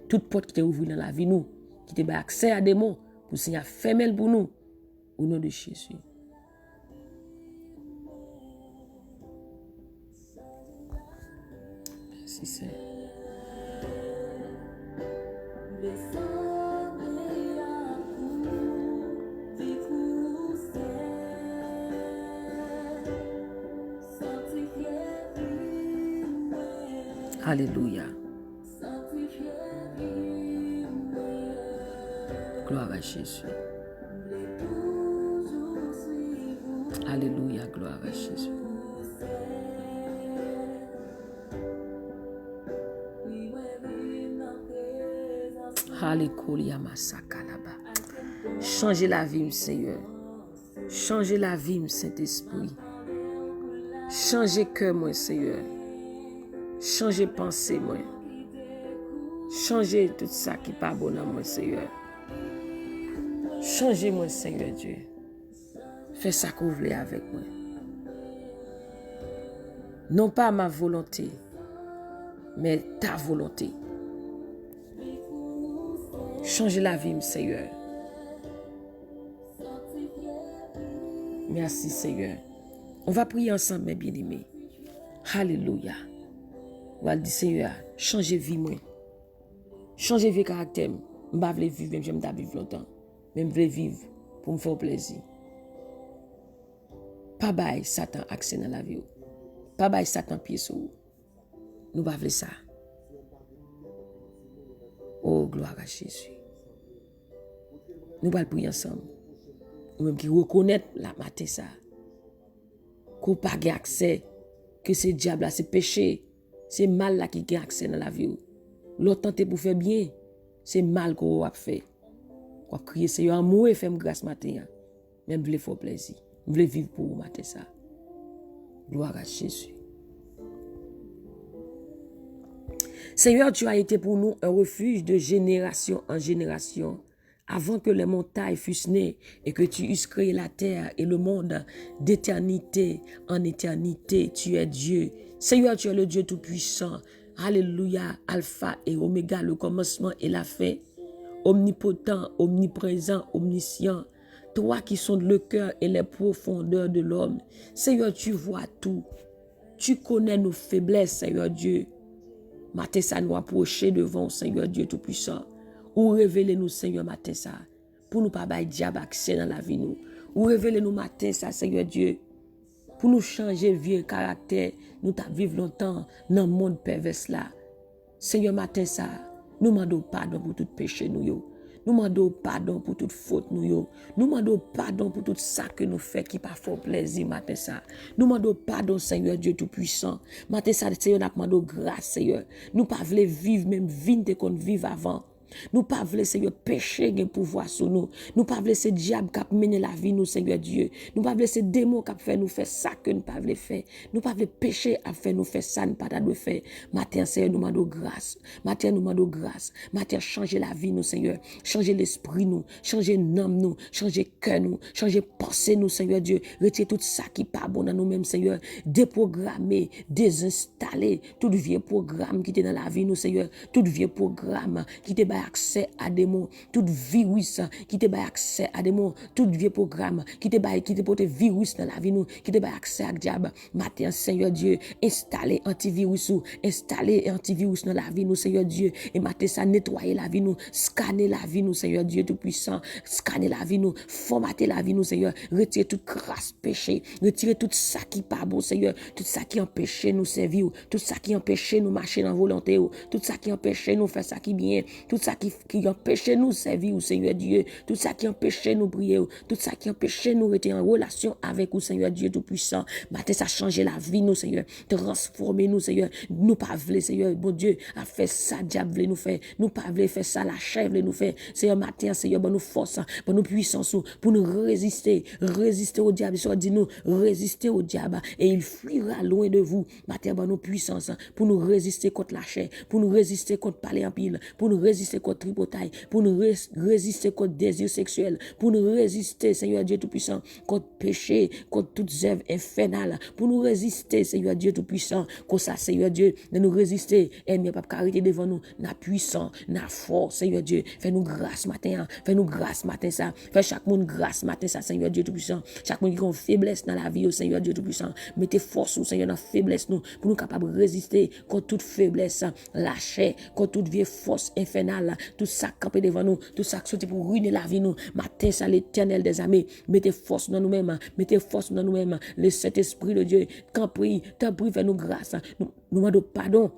Toute porte qui te ouvre dans la vie nous, qui te bail accès à des mots, pour Seigneur fermer pour nous au nom de Jésus. Merci Seigneur. Alléluia. Gloire à Jésus. Alléluia, gloire à Jésus. Alléluia, masakalaba. Changez la vie, Seigneur. Changez la vie, Saint-Esprit. Changez cœur, moi, Seigneur. Changez pensée, moi. Changez tout ça qui n'est pas bon dans moi, Seigneur. Changez-moi, Seigneur Dieu. Fais ça que vous voulez avec moi. Non pas ma volonté, mais ta volonté. Changez la vie, Seigneur. Merci, Seigneur. On va prier ensemble, mes bien-aimés. Alléluia. On va dire, Seigneur, changez vie, moi. Changez vie caractère. Je ne veux pas vivre, même j'aime vivre longtemps. Même je veux vivre pour me faire plaisir. Pas bail Satan accès dans la vie. Pas bail Satan pied sur vous. Nous ne voulons pas ça. Oh, gloire à Jésus. Nous allons prier ensemble. Nous-mêmes qui reconnaître la matin ça. Qu'on n'a pas accès. Que c'est diable, c'est péché. C'est mal là qui a accès dans la vie. L'autre tenter pour faire bien. C'est mal qu'on a fait. Qu'on crier Seigneur, moi fais-moi grâce matin. Même je veux faire plaisir. Je veux vivre pour vous matin ça. Gloire à Jésus. Seigneur, tu as été pour nous un refuge de génération en génération. Avant que les montagnes fussent nées et que tu eusses créé la terre et le monde d'éternité en éternité, tu es Dieu. Seigneur, tu es le Dieu Tout-Puissant. Alléluia, Alpha et Oméga, le commencement et la fin. Omnipotent, omniprésent, omniscient. Toi qui sondes le cœur et les profondeurs de l'homme. Seigneur, tu vois tout. Tu connais nos faiblesses, Seigneur Dieu. Matin, ça nous approcher devant, Seigneur Dieu Tout-Puissant. Ou révélez-nous, Seigneur, matin, ça. Pour nous pas bailler diable accès dans la vie, nous. Ou révélez-nous, matin, ça, Seigneur Dieu. Pour nous changer vieux caractère, nous t'a vivre longtemps dans le monde pervers là. Seigneur, matin, ça. Nous demandons pardon pour tout péché, nous, yo. Nous demandons pardon pour toute faute, nous, yo. Nous demandons pardon pour tout ça que nous faisons qui pas fort plaisir, matin, ça. Nous demandons pardon, Seigneur Dieu Tout-Puissant. Matin, ça, Seigneur, nous demandons grâce, Seigneur. Nous pas voulons vivre même vie qu'on vivre avant. Nous pas voulons, Seigneur, pécher un pouvoir sur nous. Nous pas voulons ce diable qui a mené la vie, nous, Seigneur Dieu. Nous pas voulons ce démon qui a fait nous faire ça que nous pas voulons faire. Nous pas voulons pécher à faire nous faire ça, nous pas de faire. Matin, Seigneur, nous demandons grâce. Matin, nous demandons grâce. Matin, changer la vie, nous, Seigneur. Changer l'esprit, nous. Changer l'âme, nous. Changer cœur, nous. Changer pensée, nous, Seigneur Dieu. Retirer tout ça qui n'est pas bon dans nous-mêmes, Seigneur. Déprogrammer, désinstaller tout vieux programme qui était dans la vie, nous, Seigneur. Tout vieux programme qui était accès à des mots, tout virus qui te bat accès à des mots, tout vieux programme qui te porte virus dans la vie nous, qui te bat accès à diable. Matin, Seigneur Dieu, installer antivirus dans la vie nous, Seigneur Dieu, et matin ça nettoyer la vie nous, scanner la vie nous, Seigneur Dieu tout puissant, scanner la vie nous, formater la vie nous, Seigneur, retirer toute grâce péché, retirer tout ça qui pas bon, Seigneur, tout ça qui empêche nous servir, tout ça qui empêche nous marcher dans volonté, tout ça qui empêche nous faire ça qui bien, tout ça qui empêche nous servir au Seigneur Dieu, tout ça qui empêche nous prier, tout ça qui empêche nous être en relation avec vous, Seigneur Dieu Tout-Puissant. Matin, ça change la vie, nous, Seigneur. Transformer nous, Seigneur. Nous pas voulons, Seigneur, bon Dieu, à faire ça, diable voulait nous faire. Nous pas voulons faire ça, la chair voulait nous faire. Seigneur, matin, Seigneur, bon nous force, bon nous puissance, pour nous résister au diable. Soit dit nous, résister au diable, et il fuira loin de vous. Matin, bon nous puissance, pour nous résister contre la chair, pour nous résister contre parler en pile, pour nous résister contre tripotaille, pour nous résister contre désir sexuel, pour nous résister, Seigneur Dieu Tout-Puissant, contre péché, contre toutes œuvres infernales, pour nous résister, Seigneur Dieu Tout-Puissant, comme ça, Seigneur Dieu, de nous résister, et mais pas carité devant nous, na puissant, na fort, Seigneur Dieu, fais-nous grâce matin, fais-nous grâce matin ça, fais chaque monde grâce matin ça, Seigneur Dieu Tout-Puissant, chaque monde qui a une faiblesse dans la vie, Seigneur Dieu Tout-Puissant, mettez force, Seigneur, dans la faiblesse nous, pour nous capables de résister contre toute faiblesse, lâcher, contre toute vieille force infernale, tout ça campé devant nous, tout ça qui sorti pour ruiner la vie nous. Matin, ça l'Éternel des armées, mettez force dans nous-mêmes, mettez force dans nous-mêmes, le Saint-Esprit de Dieu, quand prie, t'en prie, fais-nous grâce, nous demandons pardon.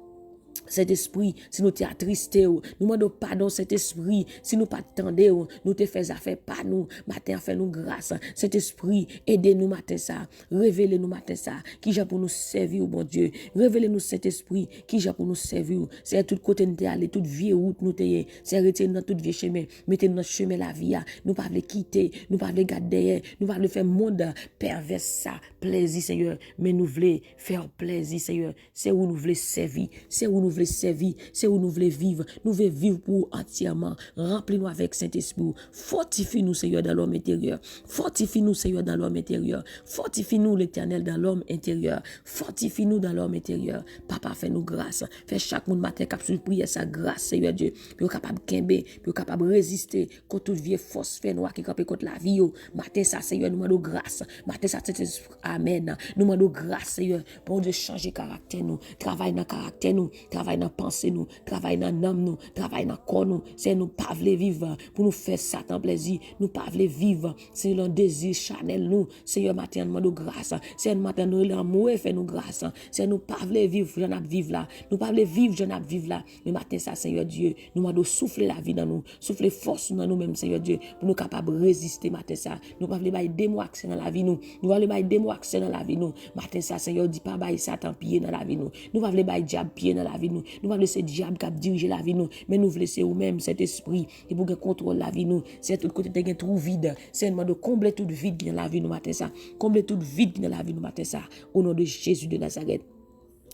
Cet esprit, si nous t'es attristé, nous demandons pardon, cet esprit, si nous pas t'entendez, nous te faisons affaire pas nous, matin, fais-nous grâce, cet esprit, aidez-nous matin ça, révélez-nous matin ça, qui j'ai pour nous servir, bon Dieu, révélez-nous cet esprit, qui j'ai pour nous servir, c'est tout côté nous t'es allé, toute vieille route nous t'es, c'est retirer dans toute vieille chemin, mettez notre chemin la vie, nous pas voulons quitter, nous pas voulons garder derrière, nous pas voulons faire monde pervers ça, plaisir Seigneur, mais nous voulons faire plaisir Seigneur, c'est où nous voulons servir, c'est où nous voulons servir, c'est où nous voulons vivre. Nous voulons vivre pour entièrement. Remplis-nous avec Saint-Esprit. Fortifie-nous, Seigneur, dans l'homme intérieur. Fortifie-nous, Seigneur, dans l'homme intérieur. Fortifie-nous, l'Éternel, dans l'homme intérieur. Fortifie-nous dans l'homme intérieur. Papa, fais-nous grâce. Fais chaque monde matin cap sur prier sa grâce, Seigneur Dieu. Puis capable de kembe, puis capable de résister contre toute vieille force fait noir qui campe contre la vie. Matin, ça, Seigneur, nous demandons grâce. Matin, ça, Saint-Esprit. Amen. Nous demandons grâce, Seigneur, pour Dieu changer caractère nous. Travaille dans caractère nous. Travaille dans pensée nous, travaille dans l'âme nous, travaille dans corps nous, c'est nous pas voulons vivre pour nous faire Satan plaisir, nous pas voulons vivre, c'est le désir charnel nous, Seigneur matin nous demandons grâce, c'est nous matin nous l'amour fait nous grâce, c'est nous pas voulons vivre, j'en ai vivre là, nous pas voulons vivre, j'en ai vivre là, mais matin ça Seigneur Dieu, nous demandons souffler la vie dans nous, souffler force dans nous même Seigneur Dieu, pour nous capables de résister matin ça, nous pas voulons bailler démon accès dans la vie nous, nous voulons bailler démon accès dans la vie nous, matin ça Seigneur dit pas bailler Satan pied dans la vie nous, nous pas voulons bailler diable pied dans la vie nous va laisser diable qui a dirigé la vie nous, mais nous voulons laisser ou même cet esprit qui pour contrôler la vie nous, c'est tout côté de trou vide, c'est de combler tout vide dans la vie nous matin ça, combler tout vide dans la vie nous matin ça, au nom de Jésus de Nazareth.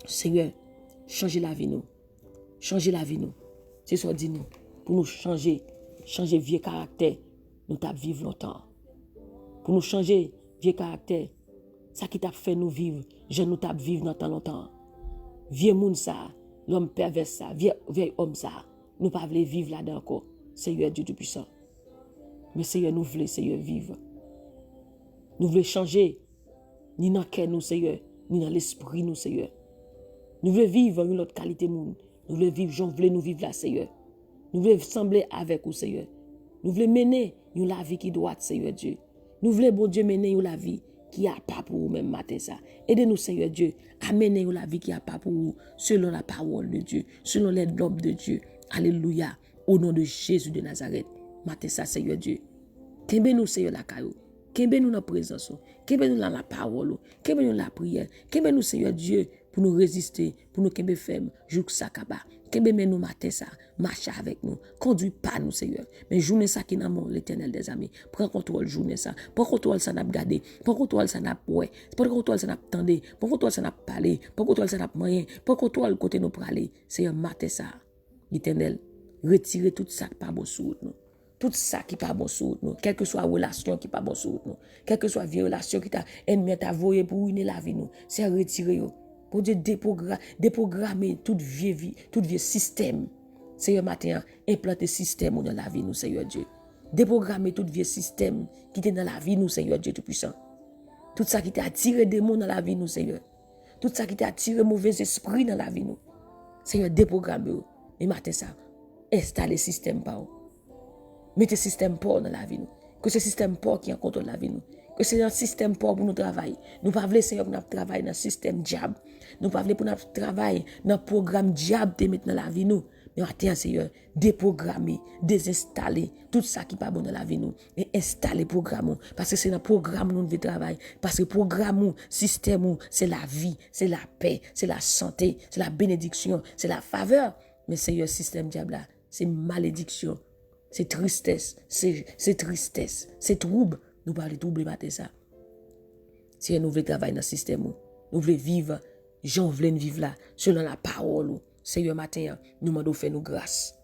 Seigneur, changez la vie nous. changer la vie nous. C'est ça dit nous. Pour nous changer vieux caractère, nous t'a vivre longtemps. Pour nous changer vieux caractère, ça qui t'a fait nous vivre, je nous t'a vivre dans longtemps. Vieux monde ça, l'homme pervers ça, vieux homme ça, nous pas voulons vivre là-dedans encore. Seigneur Dieu Tout-Puissant. Mais Seigneur, nous voulons, Seigneur, vivre. Nous voulons changer, ni dans le cœur, nous, Seigneur, ni dans l'esprit, nous, Seigneur. Nous voulons vivre une autre qualité, monde. Nous voulons vivre, j'en voulais nous vivre là, Seigneur. Nous voulons sembler avec vous, Seigneur. Nous voulons mener nous la vie qui doit, Seigneur Dieu. Nous voulons, bon Dieu, mener nous la vie qui a pas pour vous même matin ça. Aidez-nous, Seigneur Dieu, à mener nous la vie qui a pas pour vous, selon la parole de Dieu, selon les l'homme de Dieu. Alléluia. Au nom de Jésus de Nazareth. Matin ça, Seigneur Dieu. Kembe nous, Seigneur, la caillou. Kembe nous dans la présence. Kembe nous dans la parole. Kembe nous dans la prière. Kembe nous, Seigneur Dieu, pour nous résister, pour nous kembe ferme, jouk sakaba. Kembe nous matin ça, marche avec nous. Conduis pas nous, Seigneur. Mais journée ça qui n'a mon l'Éternel des amis. Prends contrôle journée ça. Prends contrôle ça n'a gardé. Prends contrôle ça n'a ouais. Prends contrôle ça n'a tendé. Prends contrôle ça n'a parlé. Prends contrôle ça n'a moyen. Prends contrôle côté nous praler. Seigneur, matin ça. L'Éternel, retirez tout ça qui pas bon sur nous. Tout ça qui pas bon sur nous, quelle que soit la relation qui pas bon sur nous, quelle que soit la relation qui t'a ennemi t'a voyé pour ruiner la vie nous, c'est retirer yo. Pour Dieu déprogrammer toute vieux système. Seigneur matin, implanter système dans la vie nous, Seigneur Dieu. Déprogrammer tout vieux système qui était dans la vie nous, Seigneur Dieu Tout-Puissant. Tout ça qui t'a attiré des démons dans la vie nous, Seigneur. Tout ça qui t'a attiré mauvais esprit dans la vie nous. Seigneur, déprogrammer. Et matin ça, installer système par vous. Mettez système pour dans la vie nous. Que ce système pour qui en contrôle la vie nous. Que c'est un système pour nous travailler. Nous ne voulons pas, Seigneur, pour nous travailler dans le système diable. Nous ne voulons pas pour nous travailler dans le programme diable de mettre dans la vie nous. Mais attends, Seigneur, déprogrammer, désinstaller tout ça qui n'est pas bon dans la vie nous. Et installer le programme. Parce que c'est dans le programme nous devons travailler. Parce que le programme, système, c'est la vie, c'est la paix, c'est la santé, c'est la bénédiction, c'est la faveur. Mais Seigneur, système diable là, c'est malédiction. C'est tristesse, c'est trouble. Nous parlons trouble matin ça. Si nous voulons travailler dans le système, nous voulons vivre, j'en voulons vivre là, selon la parole. Seigneur matin, nous demandons faire nous grâce.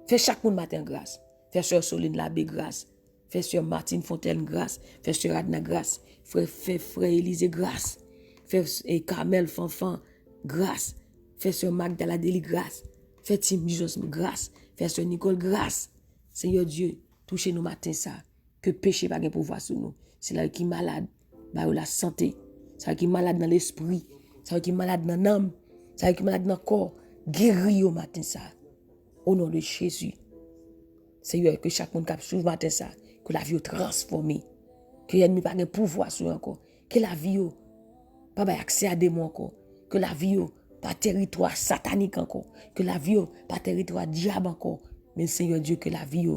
Fais chaque monde matin grâce. Fais sur Soline Labé grâce. Fais sur Martine Fontaine grâce. Fais sur Adna grâce. Fais frère Élisée grâce. Fais Carmel Fanfan grâce. Fais sur Magdala Deli grâce. Fais Tim Jesus grâce. Fais sur Nicole grâce. Seigneur Dieu, touchez-nous matin ça. Que péché pas de pouvoir sur nous. C'est là qui est malade, bah la santé. C'est là qui est malade dans l'esprit. C'est là qui est malade dans l'âme. C'est là qui est malade dans le corps. Guéris au matin ça. Au nom de Jésus. Seigneur, que chaque monde qui souffre matin ça. Que la vie est transformée. Que l'ennemi pas de pouvoir sur encore. Que la vie pas accès à des mots encore. Que la vie pas territoire satanique encore. Que la vie pas territoire diable encore. Mais Seigneur Dieu, que la vie,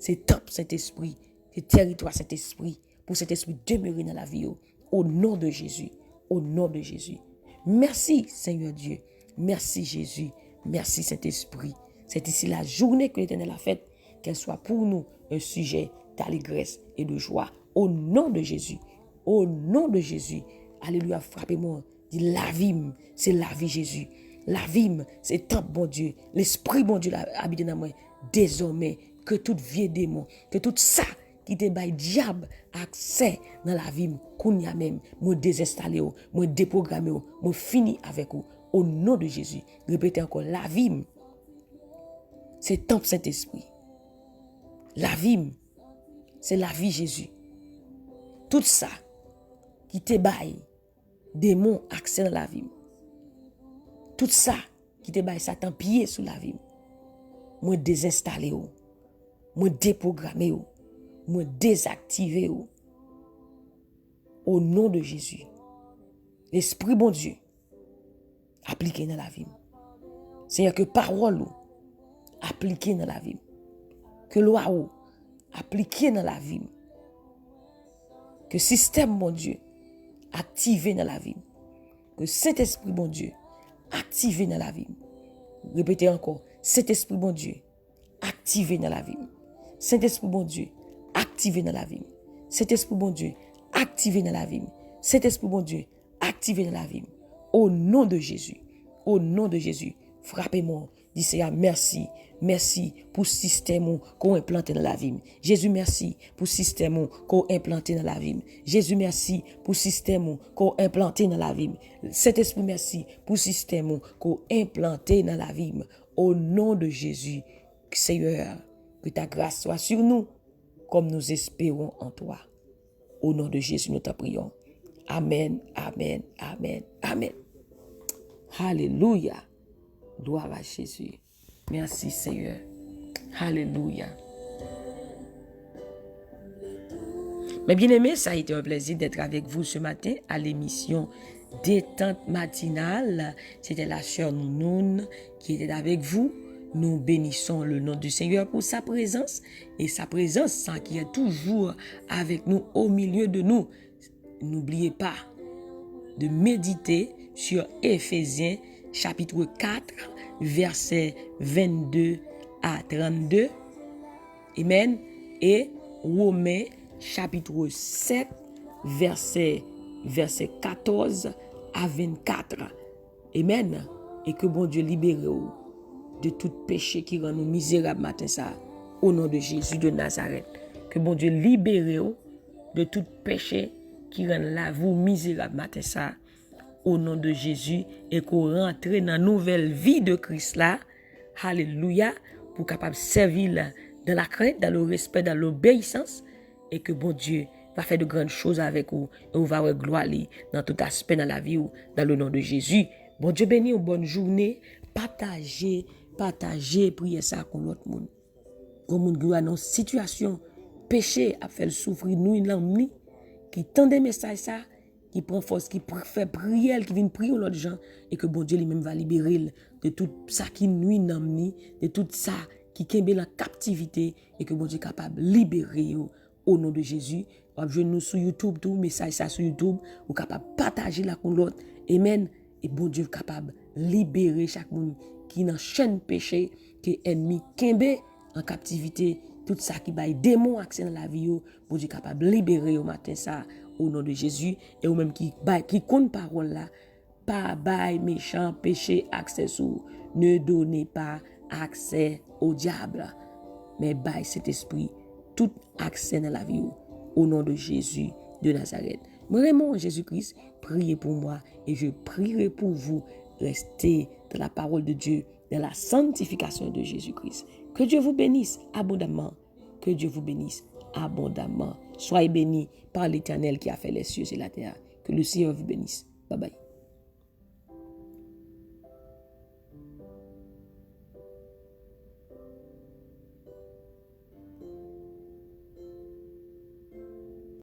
c'est top Saint-Esprit, c'est territoire Saint-Esprit, pour cet esprit demeurer dans la vie, au nom de Jésus, au nom de Jésus. Merci Seigneur Dieu, merci Jésus, merci Saint-Esprit. C'est ici la journée que l'Éternel a faite, qu'elle soit pour nous un sujet d'allégresse et de joie, au nom de Jésus, au nom de Jésus. Alléluia, frappez-moi, dis la vie, c'est la vie Jésus. La vie, c'est temple, bon Dieu. L'esprit, bon Dieu, habite dans moi. Désormais, que tout vieux démon, que tout ça qui te baille diable accès dans la vie, qu'on y a même, moi désinstaller, moi déprogrammer, moi fini avec vous. Au nom de Jésus. Répétez encore, la vie, c'est temple Saint-Esprit. La vie, c'est la vie Jésus. Tout ça qui te baille, démon accès dans la vie. Tout ça qui te baille Satan pied sous la vie. Moi désinstaller, moi déprogrammer, moi désactiver. Au nom de Jésus. L'Esprit bon Dieu appliqué dans la vie. Seigneur, que parole appliquée dans la vie. Que loi appliquée dans la vie. Que système bon Dieu activé dans la vie. Que cet esprit bon Dieu activé dans la vie. Répétez encore. Saint-Esprit bon Dieu, activé dans la vie. Saint-Esprit bon Dieu, activé dans la vie. Saint-Esprit bon Dieu, activé dans la vie. Saint-Esprit bon Dieu, activé dans la vie. Au nom de Jésus, frappez-moi, Dis Seigneur, merci. Merci pour le système qu'on a implanté dans la vie. Jésus, merci pour le système qu'on a implanté dans la vie. Jésus, merci pour le système qu'on a implanté dans la vie. Saint-Esprit, merci pour le système qu'on a implanté dans la vie. Au nom de Jésus, Seigneur, que ta grâce soit sur nous, comme nous espérons en toi. Au nom de Jésus, nous t'en prions. Amen, amen, amen, amen. Alléluia. Gloire à Jésus. Merci Seigneur. Alléluia. Mes bien-aimés, ça a été un plaisir d'être avec vous ce matin à l'émission Détente matinale. C'était la sœur Nounoun qui était avec vous. Nous bénissons le nom du Seigneur pour sa présence et sa présence sans qui est toujours avec nous, au milieu de nous. N'oubliez pas de méditer sur Éphésiens chapitre 4, versets 22 à 32. Amen. Et Romains chapitre 7, verset 14 à 24. Amen. Et que bon Dieu libère de tout péché qui rend nous misérables matin ça. Au nom de Jésus de Nazareth. Que bon Dieu libère de tout péché qui rend la vous misérable matin ça. Au nom de Jésus. Et qu'on rentre dans la nouvelle vie de Christ là. Alléluia. Pour capable servir dans la crainte, dans le respect, dans l'obéissance. Et que bon Dieu va faire de grandes choses avec vous. Et vous va avoir gloire dans tout aspect dans la vie ou dans le nom de Jésus. Bon Dieu béni, une bonne journée. Partagez, priez ça avec l'autre monde. Comme monde qui a une situation, péché, a fait souffrir nous, l'ennemi, qui tend des messages ça, qui prend force, qui fait prière, qui vient prier aux autres gens, et que bon Dieu lui-même va libérer de tout ça qui nuit l'ennemi, de tout ça qui kembe la captivité, et que bon Dieu est capable de libérer au nom de Jésus. Je nous sur YouTube, tout message ça sur YouTube, ou capable de partager la avec l'autre. Amen. Et bon Dieu est capable de libérer chaque monde qui dans chaîne péché, qui est ennemi kembe en captivité, tout ça qui baille démon accès dans la vie, bon Dieu est capable de libérer au matin ça au nom de Jésus, et ou même qui compte parole là, pas baille méchant péché accès sous, ne donnez pas accès au diable, mais baille cet esprit tout accès dans la vie au nom de Jésus de Nazareth. Vraiment, Jésus-Christ, priez pour moi et je prierai pour vous. Restez dans la parole de Dieu, dans la sanctification de Jésus-Christ. Que Dieu vous bénisse abondamment. Que Dieu vous bénisse abondamment. Soyez bénis par l'Éternel qui a fait les cieux et la terre. Que le Seigneur vous bénisse. Bye bye.